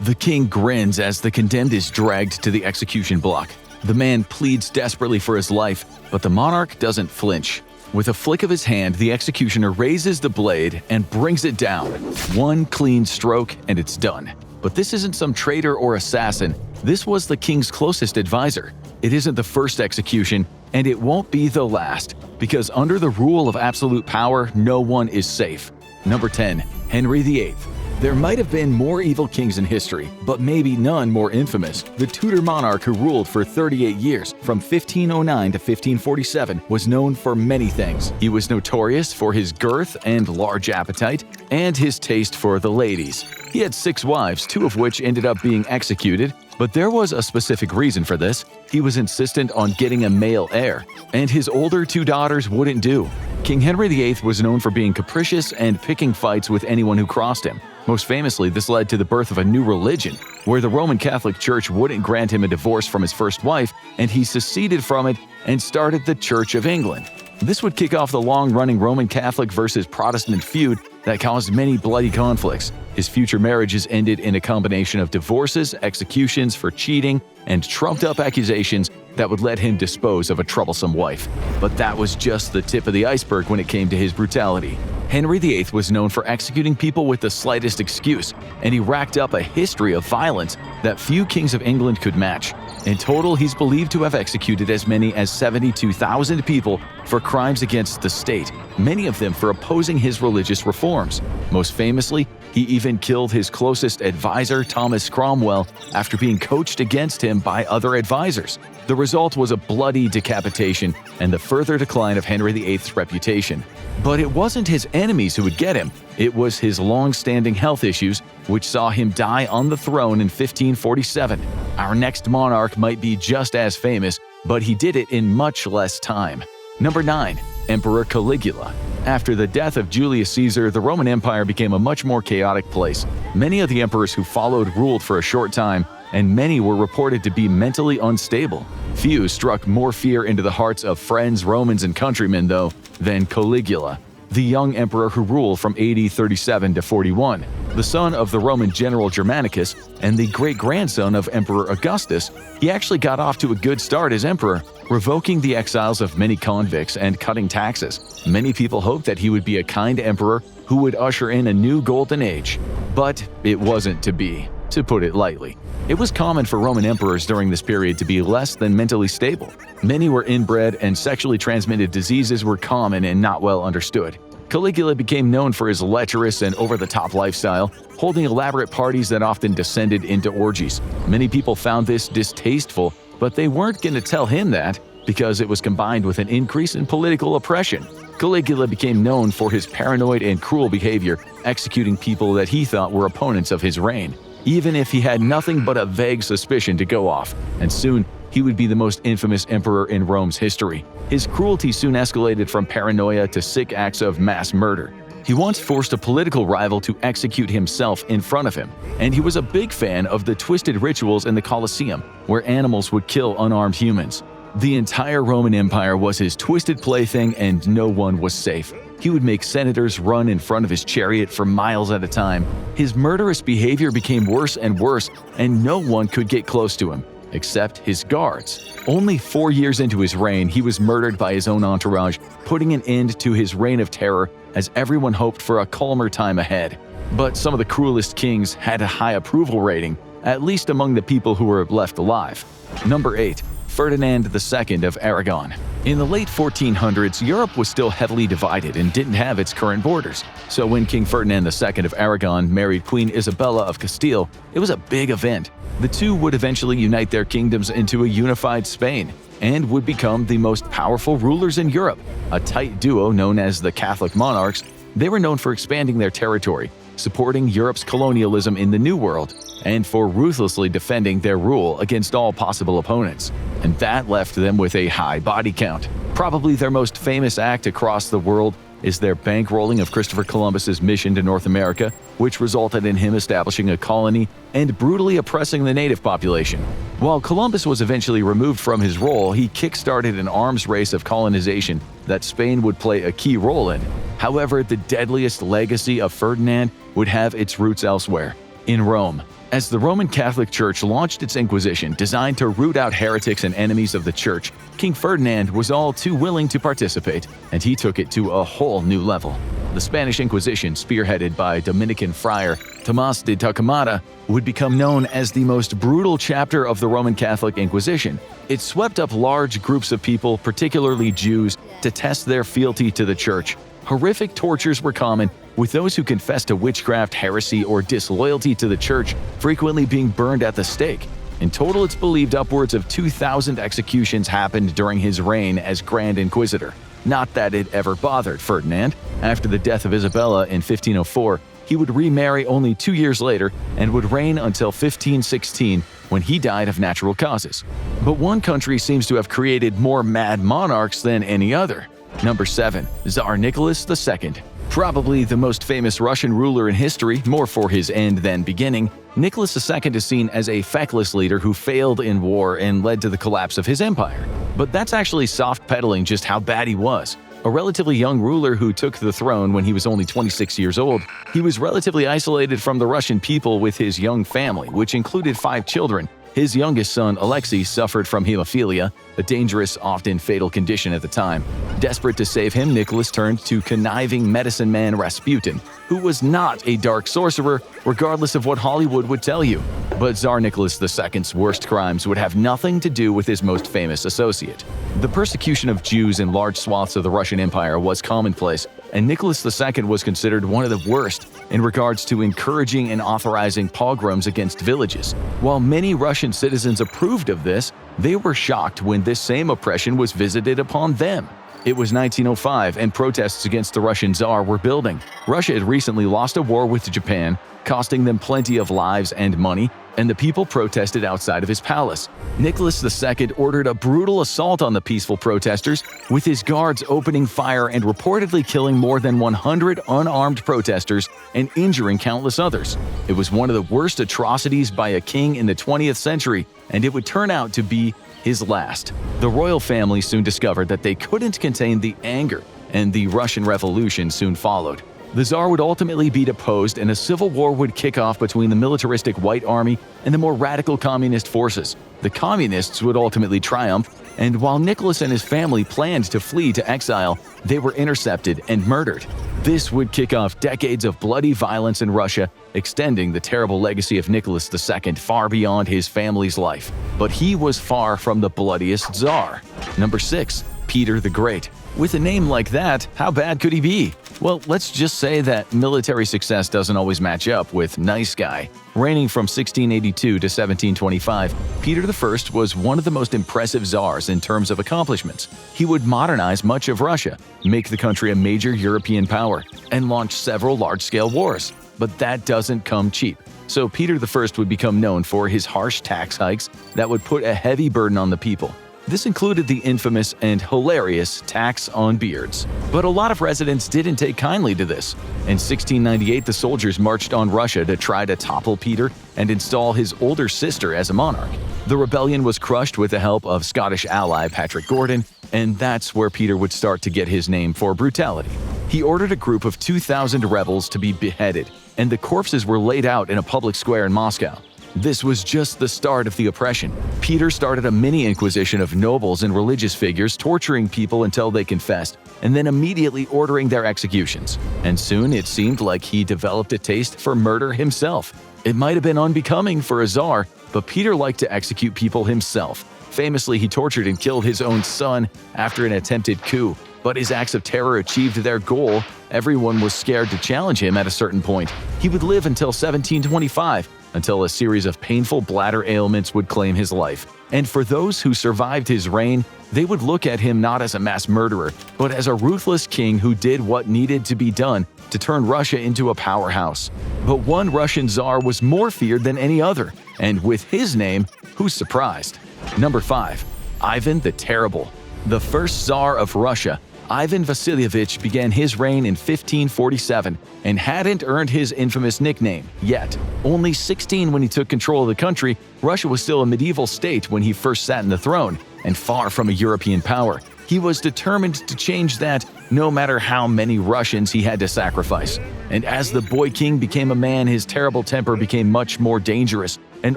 The king grins as the condemned is dragged to the execution block. The man pleads desperately for his life, but the monarch doesn't flinch. With a flick of his hand, the executioner raises the blade and brings it down. One clean stroke and it's done. But this isn't some traitor or assassin. This was the king's closest advisor. It isn't the first execution, and it won't be the last, because under the rule of absolute power, no one is safe. Number 10. Henry VIII. There might have been more evil kings in history, but maybe none more infamous. The Tudor monarch who ruled for 38 years, from 1509 to 1547, was known for many things. He was notorious for his girth and large appetite, and his taste for the ladies. He had 6 wives, 2 of which ended up being executed, but there was a specific reason for this. He was insistent on getting a male heir, and his older 2 daughters wouldn't do. King Henry VIII was known for being capricious and picking fights with anyone who crossed him. Most famously, this led to the birth of a new religion, where the Roman Catholic Church wouldn't grant him a divorce from his first wife, and he seceded from it and started the Church of England. This would kick off the long-running Roman Catholic versus Protestant feud that caused many bloody conflicts. His future marriages ended in a combination of divorces, executions for cheating, and trumped-up accusations that would let him dispose of a troublesome wife. But that was just the tip of the iceberg when it came to his brutality. Henry VIII was known for executing people with the slightest excuse, and he racked up a history of violence that few kings of England could match. In total, he's believed to have executed as many as 72,000 people for crimes against the state, many of them for opposing his religious reforms. Most famously, he even killed his closest advisor, Thomas Cromwell, after being coached against him by other advisors. The result was a bloody decapitation and the further decline of Henry VIII's reputation. But it wasn't his enemies who would get him. It was his long-standing health issues, which saw him die on the throne in 1547. Our next monarch might be just as famous, but he did it in much less time. Number 9. Emperor Caligula. After the death of Julius Caesar, the Roman Empire became a much more chaotic place. Many of the emperors who followed ruled for a short time, and many were reported to be mentally unstable. Few struck more fear into the hearts of friends, Romans, and countrymen, though, than Caligula, the young emperor who ruled from AD 37 to 41. The son of the Roman general Germanicus and the great-grandson of Emperor Augustus, he actually got off to a good start as emperor, revoking the exiles of many convicts and cutting taxes. Many people hoped that he would be a kind emperor who would usher in a new golden age. But it wasn't to be, to put it lightly. It was common for Roman emperors during this period to be less than mentally stable. Many were inbred, and sexually transmitted diseases were common and not well understood. Caligula became known for his lecherous and over-the-top lifestyle, holding elaborate parties that often descended into orgies. Many people found this distasteful, but they weren't going to tell him that because it was combined with an increase in political oppression. Caligula became known for his paranoid and cruel behavior, executing people that he thought were opponents of his reign, even if he had nothing but a vague suspicion to go off, and soon he would be the most infamous emperor in Rome's history. His cruelty soon escalated from paranoia to sick acts of mass murder. He once forced a political rival to execute himself in front of him, and he was a big fan of the twisted rituals in the Colosseum, where animals would kill unarmed humans. The entire Roman Empire was his twisted plaything, and no one was safe. He would make senators run in front of his chariot for miles at a time. His murderous behavior became worse and worse, and no one could get close to him, except his guards. Only 4 years into his reign, he was murdered by his own entourage, putting an end to his reign of terror as everyone hoped for a calmer time ahead. But some of the cruelest kings had a high approval rating, at least among the people who were left alive. Number 8. Ferdinand II of Aragon. In the late 1400s, Europe was still heavily divided and didn't have its current borders. So when King Ferdinand II of Aragon married Queen Isabella of Castile, it was a big event. The two would eventually unite their kingdoms into a unified Spain and would become the most powerful rulers in Europe. A tight duo known as the Catholic monarchs, they were known for expanding their territory, supporting Europe's colonialism in the New World, and for ruthlessly defending their rule against all possible opponents. And that left them with a high body count. Probably their most famous act across the world is their bankrolling of Christopher Columbus's mission to North America, which resulted in him establishing a colony and brutally oppressing the native population. While Columbus was eventually removed from his role, he kick-started an arms race of colonization that Spain would play a key role in. However, the deadliest legacy of Ferdinand would have its roots elsewhere, in Rome. As the Roman Catholic Church launched its Inquisition designed to root out heretics and enemies of the Church, King Ferdinand was all too willing to participate, and he took it to a whole new level. The Spanish Inquisition, spearheaded by Dominican friar Tomás de Torquemada, would become known as the most brutal chapter of the Roman Catholic Inquisition. It swept up large groups of people, particularly Jews, to test their fealty to the Church. Horrific tortures were common, with those who confessed to witchcraft, heresy, or disloyalty to the Church frequently being burned at the stake. In total, it's believed upwards of 2,000 executions happened during his reign as Grand Inquisitor. Not that it ever bothered Ferdinand. After the death of Isabella in 1504, he would remarry only 2 years later and would reign until 1516, when he died of natural causes. But one country seems to have created more mad monarchs than any other. Number 7. Tsar Nicholas II. Probably the most famous Russian ruler in history, more for his end than beginning, Nicholas II is seen as a feckless leader who failed in war and led to the collapse of his empire. But that's actually soft-pedaling just how bad he was. A relatively young ruler who took the throne when he was only 26 years old, he was relatively isolated from the Russian people with his young family, which included 5 children. His youngest son, Alexei, suffered from hemophilia, a dangerous, often fatal condition at the time. Desperate to save him, Nicholas turned to conniving medicine man Rasputin, who was not a dark sorcerer, regardless of what Hollywood would tell you. But Tsar Nicholas II's worst crimes would have nothing to do with his most famous associate. The persecution of Jews in large swaths of the Russian Empire was commonplace, and Nicholas II was considered one of the worst in regards to encouraging and authorizing pogroms against villages. While many Russian citizens approved of this, they were shocked when this same oppression was visited upon them. It was 1905, and protests against the Russian Tsar were building. Russia had recently lost a war with Japan, costing them plenty of lives and money, and the people protested outside of his palace. Nicholas II ordered a brutal assault on the peaceful protesters, with his guards opening fire and reportedly killing more than 100 unarmed protesters and injuring countless others. It was one of the worst atrocities by a king in the 20th century, and it would turn out to be his last. The royal family soon discovered that they couldn't contain the anger, and the Russian Revolution soon followed. The Tsar would ultimately be deposed, and a civil war would kick off between the militaristic White Army and the more radical communist forces. The communists would ultimately triumph, and while Nicholas and his family planned to flee to exile, they were intercepted and murdered. This would kick off decades of bloody violence in Russia, extending the terrible legacy of Nicholas II far beyond his family's life. But he was far from the bloodiest Tsar. Number 6. Peter the Great. With a name like that, how bad could he be? Well, let's just say that military success doesn't always match up with nice guy. Reigning from 1682 to 1725, Peter I was one of the most impressive czars in terms of accomplishments. He would modernize much of Russia, make the country a major European power, and launch several large-scale wars. But that doesn't come cheap. So Peter I would become known for his harsh tax hikes that would put a heavy burden on the people. This included the infamous and hilarious tax on beards. But a lot of residents didn't take kindly to this. In 1698, the soldiers marched on Russia to try to topple Peter and install his older sister as a monarch. The rebellion was crushed with the help of Scottish ally Patrick Gordon, and that's where Peter would start to get his name for brutality. He ordered a group of 2,000 rebels to be beheaded, and the corpses were laid out in a public square in Moscow. This was just the start of the oppression. Peter started a mini-inquisition of nobles and religious figures, torturing people until they confessed, and then immediately ordering their executions. And soon it seemed like he developed a taste for murder himself. It might have been unbecoming for a czar, but Peter liked to execute people himself. Famously, he tortured and killed his own son after an attempted coup. But his acts of terror achieved their goal. Everyone was scared to challenge him at a certain point. He would live until 1725, until a series of painful bladder ailments would claim his life. And for those who survived his reign, they would look at him not as a mass murderer, but as a ruthless king who did what needed to be done to turn Russia into a powerhouse. But one Russian czar was more feared than any other, and with his name, who's surprised? Number 5. Ivan the Terrible. The first Tsar of Russia, Ivan Vasilievich, began his reign in 1547 and hadn't earned his infamous nickname yet. Only 16 when he took control of the country, Russia was still a medieval state when he first sat in the throne, and far from a European power. He was determined to change that, no matter how many Russians he had to sacrifice. And as the boy king became a man, his terrible temper became much more dangerous, and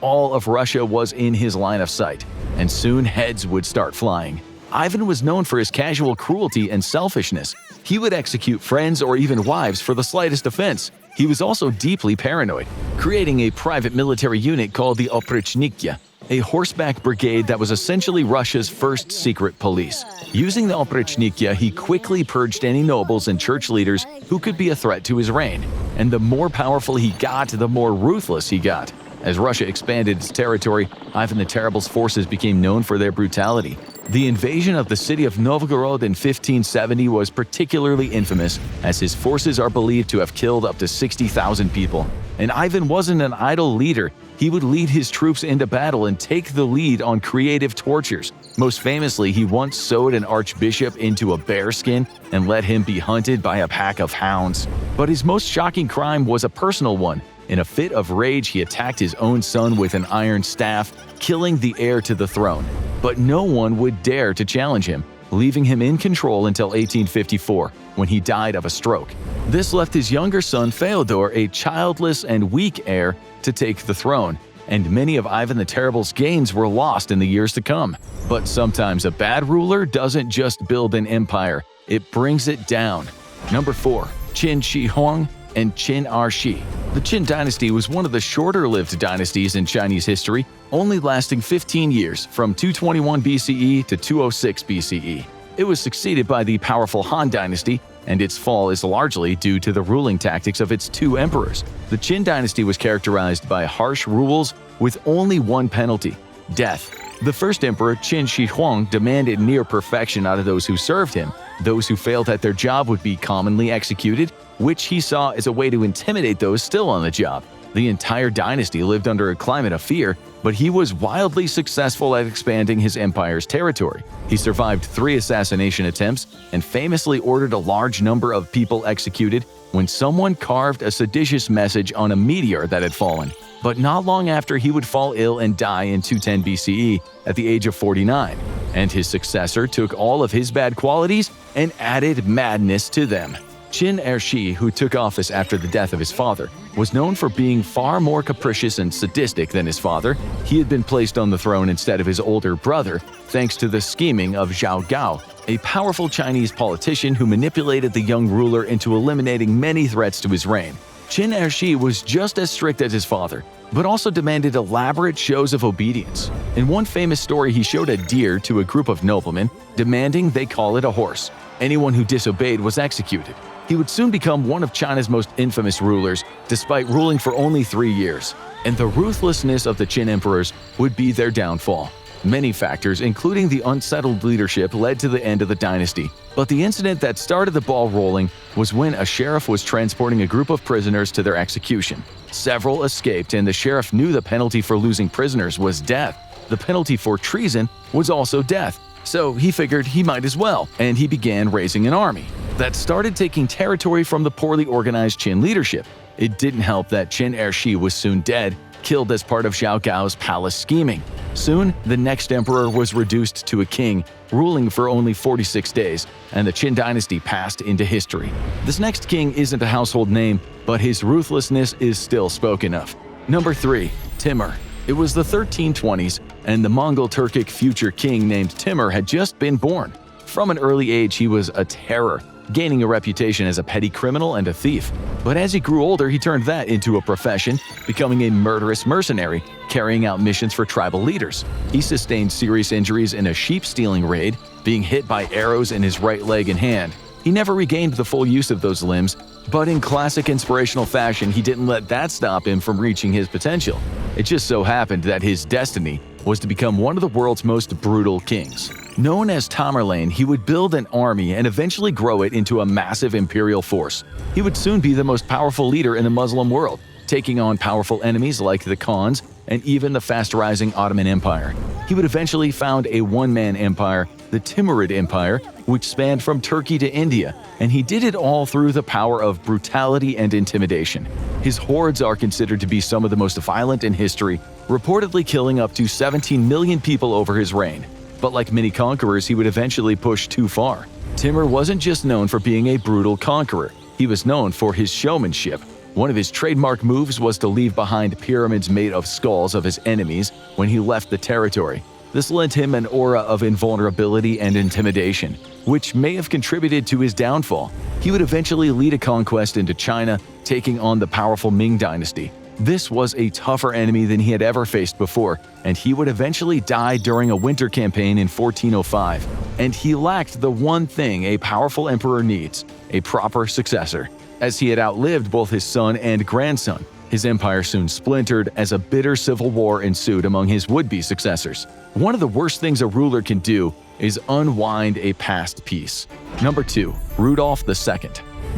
all of Russia was in his line of sight. And soon heads would start flying. Ivan was known for his casual cruelty and selfishness. He would execute friends or even wives for the slightest offense. He was also deeply paranoid, creating a private military unit called the Oprichniki, a horseback brigade that was essentially Russia's first secret police. Using the Oprichniki, he quickly purged any nobles and church leaders who could be a threat to his reign. And the more powerful he got, the more ruthless he got. As Russia expanded its territory, Ivan the Terrible's forces became known for their brutality. The invasion of the city of Novgorod in 1570 was particularly infamous, as his forces are believed to have killed up to 60,000 people. And Ivan wasn't an idle leader. He would lead his troops into battle and take the lead on creative tortures. Most famously, he once sewed an archbishop into a bearskin and let him be hunted by a pack of hounds. But his most shocking crime was a personal one. In a fit of rage, he attacked his own son with an iron staff, killing the heir to the throne. But no one would dare to challenge him, leaving him in control until 1854, when he died of a stroke. This left his younger son Fyodor, a childless and weak heir, to take the throne, and many of Ivan the Terrible's gains were lost in the years to come. But sometimes a bad ruler doesn't just build an empire, it brings it down. Number 4. Qin Shi Huang and Qin Ershi. The Qin dynasty was one of the shorter-lived dynasties in Chinese history, only lasting 15 years, from 221 BCE to 206 BCE. It was succeeded by the powerful Han dynasty, and its fall is largely due to the ruling tactics of its two emperors. The Qin dynasty was characterized by harsh rules with only one penalty: death. The first emperor, Qin Shi Huang, demanded near perfection out of those who served him. Those who failed at their job would be commonly executed, which he saw as a way to intimidate those still on the job. The entire dynasty lived under a climate of fear, but he was wildly successful at expanding his empire's territory. He survived 3 assassination attempts and famously ordered a large number of people executed when someone carved a seditious message on a meteor that had fallen. But not long after, he would fall ill and die in 210 BCE at the age of 49, and his successor took all of his bad qualities and added madness to them. Qin Ershi, who took office after the death of his father, was known for being far more capricious and sadistic than his father. He had been placed on the throne instead of his older brother, thanks to the scheming of Zhao Gao, a powerful Chinese politician who manipulated the young ruler into eliminating many threats to his reign. Qin Ershi was just as strict as his father, but also demanded elaborate shows of obedience. In one famous story, he showed a deer to a group of noblemen, demanding they call it a horse. Anyone who disobeyed was executed. He would soon become one of China's most infamous rulers, despite ruling for only 3 years. And the ruthlessness of the Qin emperors would be their downfall. Many factors, including the unsettled leadership, led to the end of the dynasty. But the incident that started the ball rolling was when a sheriff was transporting a group of prisoners to their execution. Several escaped, and the sheriff knew the penalty for losing prisoners was death. The penalty for treason was also death. So he figured he might as well, and he began raising an army that started taking territory from the poorly organized Qin leadership. It didn't help that Qin Ershi was soon dead, killed as part of Zhao Gao's palace scheming. Soon, the next emperor was reduced to a king, ruling for only 46 days, and the Qin dynasty passed into history. This next king isn't a household name, but his ruthlessness is still spoken of. Number 3. Timur. It was the 1320s, and the Mongol-Turkic future king named Timur had just been born. From an early age, he was a terror, gaining a reputation as a petty criminal and a thief. But as he grew older, he turned that into a profession, becoming a murderous mercenary, carrying out missions for tribal leaders. He sustained serious injuries in a sheep-stealing raid, being hit by arrows in his right leg and hand. He never regained the full use of those limbs, but in classic inspirational fashion, he didn't let that stop him from reaching his potential. It just so happened that his destiny was to become one of the world's most brutal kings. Known as Tamerlane, he would build an army and eventually grow it into a massive imperial force. He would soon be the most powerful leader in the Muslim world, taking on powerful enemies like the Khans and even the fast-rising Ottoman Empire. He would eventually found a one-man empire, the Timurid Empire, which spanned from Turkey to India, and he did it all through the power of brutality and intimidation. His hordes are considered to be some of the most violent in history, reportedly killing up to 17 million people over his reign. but like many conquerors, he would eventually push too far. Timur wasn't just known for being a brutal conqueror, he was known for his showmanship. One of his trademark moves was to leave behind pyramids made of skulls of his enemies when he left the territory. This lent him an aura of invulnerability and intimidation, which may have contributed to his downfall. He would eventually lead a conquest into China, taking on the powerful Ming dynasty. This was a tougher enemy than he had ever faced before, and he would eventually die during a winter campaign in 1405. And he lacked the one thing a powerful emperor needs: a proper successor. As he had outlived both his son and grandson, his empire soon splintered as a bitter civil war ensued among his would-be successors. One of the worst things a ruler can do is unwind a past peace. Number 2. Rudolf II.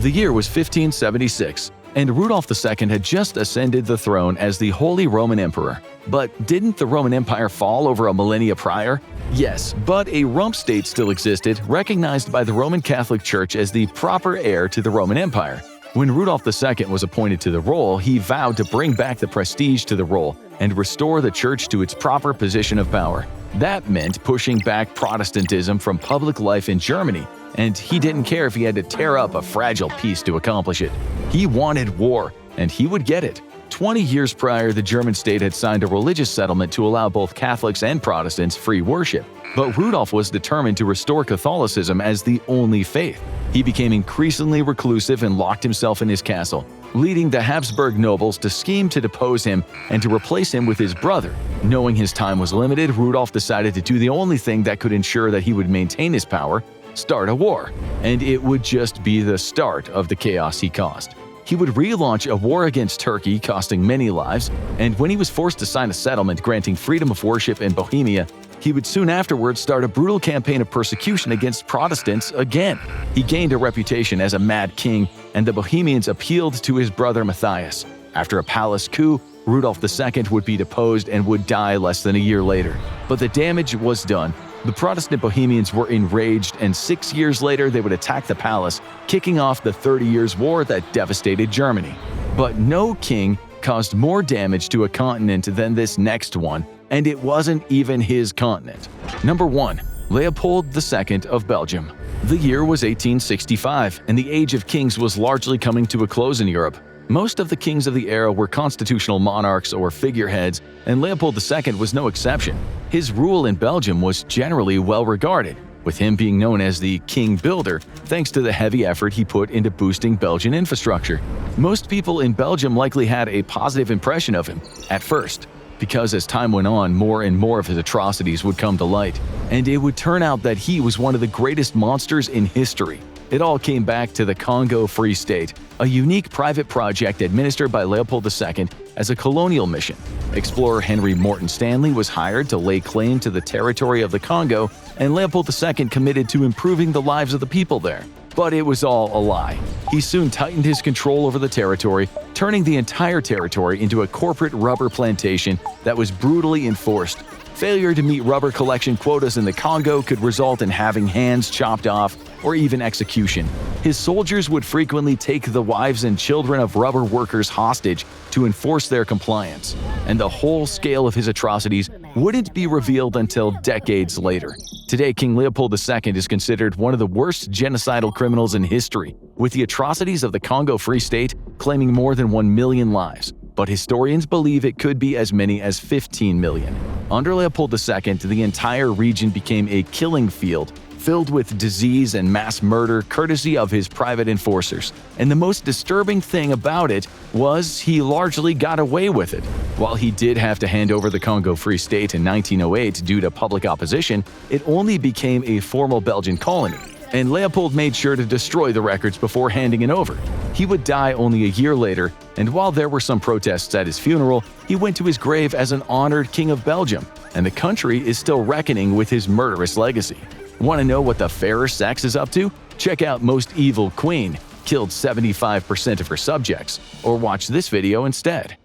The year was 1576, and Rudolf II had just ascended the throne as the Holy Roman Emperor. But didn't the Roman Empire fall over a millennia prior? Yes, but a rump state still existed, recognized by the Roman Catholic Church as the proper heir to the Roman Empire. When Rudolf II was appointed to the role, he vowed to bring back the prestige to the role and restore the church to its proper position of power. That meant pushing back Protestantism from public life in Germany, and he didn't care if he had to tear up a fragile peace to accomplish it. He wanted war, and he would get it. 20 years prior, the German state had signed a religious settlement to allow both Catholics and Protestants free worship. But Rudolf was determined to restore Catholicism as the only faith. He became increasingly reclusive and locked himself in his castle, leading the Habsburg nobles to scheme to depose him and to replace him with his brother. Knowing his time was limited, Rudolf decided to do the only thing that could ensure that he would maintain his power: start a war. And it would just be the start of the chaos he caused. He would relaunch a war against Turkey, costing many lives, and when he was forced to sign a settlement granting freedom of worship in Bohemia, he would soon afterwards start a brutal campaign of persecution against Protestants again. He gained a reputation as a mad king, and the Bohemians appealed to his brother Matthias. After a palace coup, Rudolf II would be deposed and would die less than a year later. But the damage was done. The Protestant Bohemians were enraged, and 6 years later they would attack the palace, kicking off the 30 Years' War that devastated Germany. But no king caused more damage to a continent than this next one, and it wasn't even his continent. Number 1. Leopold II of Belgium. The year was 1865, and the Age of Kings was largely coming to a close in Europe. Most of the kings of the era were constitutional monarchs or figureheads, and Leopold II was no exception. His rule in Belgium was generally well regarded, with him being known as the King Builder thanks to the heavy effort he put into boosting Belgian infrastructure. Most people in Belgium likely had a positive impression of him at first, because as time went on, more and more of his atrocities would come to light, and it would turn out that he was one of the greatest monsters in history. It all came back to the Congo Free State, a unique private project administered by Leopold II as a colonial mission. Explorer Henry Morton Stanley was hired to lay claim to the territory of the Congo, and Leopold II committed to improving the lives of the people there. But it was all a lie. He soon tightened his control over the territory, turning the entire territory into a corporate rubber plantation that was brutally enforced. Failure to meet rubber collection quotas in the Congo could result in having hands chopped off or even execution. His soldiers would frequently take the wives and children of rubber workers hostage to enforce their compliance, and the whole scale of his atrocities wouldn't be revealed until decades later. Today, King Leopold II is considered one of the worst genocidal criminals in history, with the atrocities of the Congo Free State claiming more than 1 million lives. But historians believe it could be as many as 15 million. Under Leopold II, the entire region became a killing field, filled with disease and mass murder courtesy of his private enforcers. And the most disturbing thing about it was he largely got away with it. While he did have to hand over the Congo Free State in 1908 due to public opposition, it only became a formal Belgian colony, and Leopold made sure to destroy the records before handing it over. He would die only a year later, and while there were some protests at his funeral, he went to his grave as an honored king of Belgium, and the country is still reckoning with his murderous legacy. Want to know what the fairer sex is up to? Check out Most Evil Queen, killed 75% of her subjects, or watch this video instead.